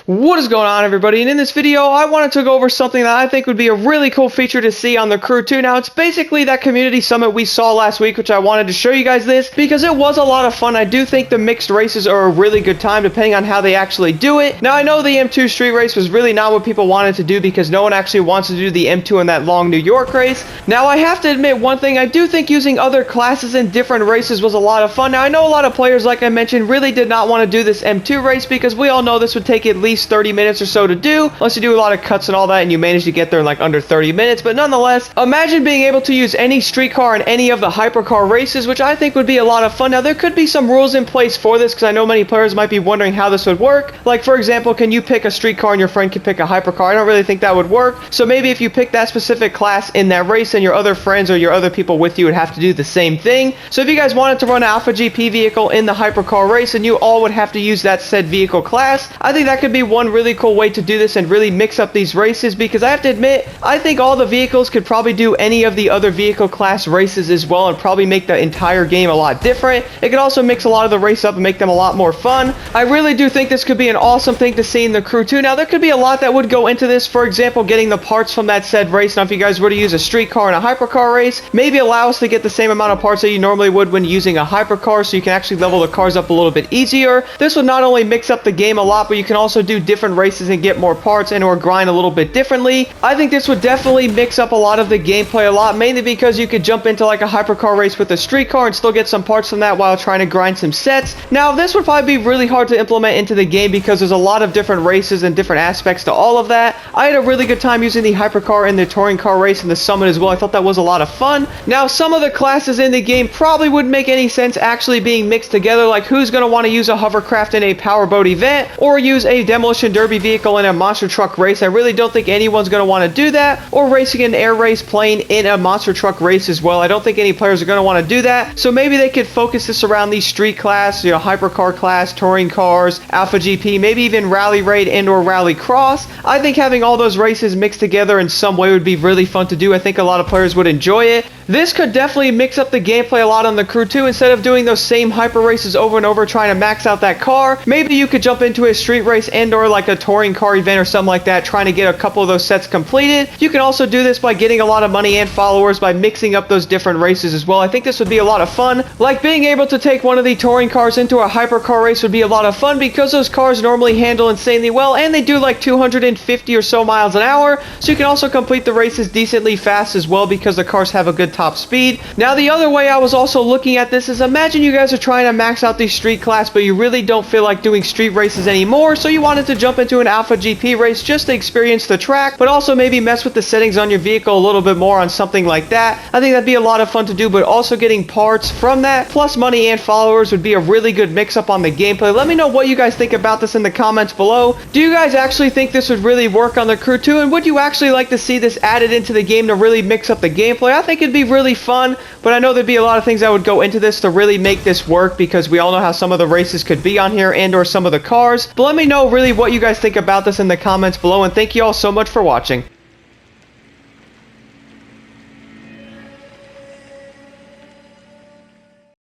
What is going on, everybody? And in this video I wanted to go over something that I think would be a really cool feature to see on the Crew 2. Now it's basically that community summit we saw last week, which I wanted to show you guys this because it was a lot of fun. I do think the mixed races are a really good time depending on how they actually do it. Now I know the M2 street race was really not what people wanted to do because no one actually wants to do the M2 in that long New York race. Now I have to admit one thing, I do think using other classes in different races was a lot of fun. Now I know a lot of players, like I mentioned, really did not want to do this M2 race because we all know this would take at least 30 minutes or so to do, unless you do a lot of cuts and all that and you manage to get there in like under 30 minutes. But nonetheless, imagine being able to use any streetcar in any of the hypercar races, which I think would be a lot of fun. Now there could be some rules in place for this because I know many players might be wondering how this would work. Like for example, can you pick a streetcar and your friend can pick a hypercar? I don't really think that would work. So maybe if you pick that specific class in that race, and your other friends or your other people with you would have to do the same thing. So if you guys wanted to run an Alpha GP vehicle in the hypercar race, and you all would have to use that said vehicle class, I think that could be one really cool way to do this and really mix up these races, because I have to admit, I think all the vehicles could probably do any of the other vehicle class races as well and probably make the entire game a lot different. It could also mix a lot of the race up and make them a lot more fun. I really do think this could be an awesome thing to see in the Crew 2. Now there could be a lot that would go into this. For example, getting the parts from that said race. Now if you guys were to use a streetcar and a hypercar race, maybe allow us to get the same amount of parts that you normally would when using a hypercar, so you can actually level the cars up a little bit easier. This would not only mix up the game a lot, but you can also do different races and get more parts and or grind a little bit differently. I think this would definitely mix up a lot of the gameplay a lot, mainly because you could jump into like a hypercar race with a streetcar and still get some parts from that while trying to grind some sets. Now this would probably be really hard to implement into the game because there's a lot of different races and different aspects to all of that. I had a really good time using the hypercar and the touring car race in the summit as well. I thought that was a lot of fun. Now some of the classes in the game probably wouldn't make any sense actually being mixed together, like who's going to want to use a hovercraft in a powerboat event or use a demolition derby vehicle in a monster truck race. I really don't think anyone's going to want to do that, or racing an air race plane in a monster truck race as well. I don't think any players are going to want to do that, so maybe they could focus this around these street class, you know, hypercar class, touring cars, Alpha GP, maybe even rally raid and or rally cross. I think having all those races mixed together in some way would be really fun to do. I think a lot of players would enjoy it. This could definitely mix up the gameplay a lot on the Crew 2. Instead of doing those same hyper races over and over trying to max out that car, maybe you could jump into a street race and or like a touring car event or something like that, trying to get a couple of those sets completed. You can also do this by getting a lot of money and followers by mixing up those different races as well. I think this would be a lot of fun. Like being able to take one of the touring cars into a hypercar race would be a lot of fun because those cars normally handle insanely well and they do like 250 or so miles an hour. So you can also complete the races decently fast as well because the cars have a good top speed. Now the other way I was also looking at this is, imagine you guys are trying to max out the street class but you really don't feel like doing street races anymore, so you wanted to jump into an Alpha GP race just to experience the track but also maybe mess with the settings on your vehicle a little bit more on something like that. I think that'd be a lot of fun to do, but also getting parts from that plus money and followers would be a really good mix up on the gameplay. Let me know what you guys think about this in the comments below. Do you guys actually think this would really work on the Crew 2, and would you actually like to see this added into the game to really mix up the gameplay? I think it'd be really fun, but I know there'd be a lot of things that would go into this to really make this work because we all know how some of the races could be on here and or some of the cars. But let me know really what you guys think about this in the comments below, and thank you all so much for watching.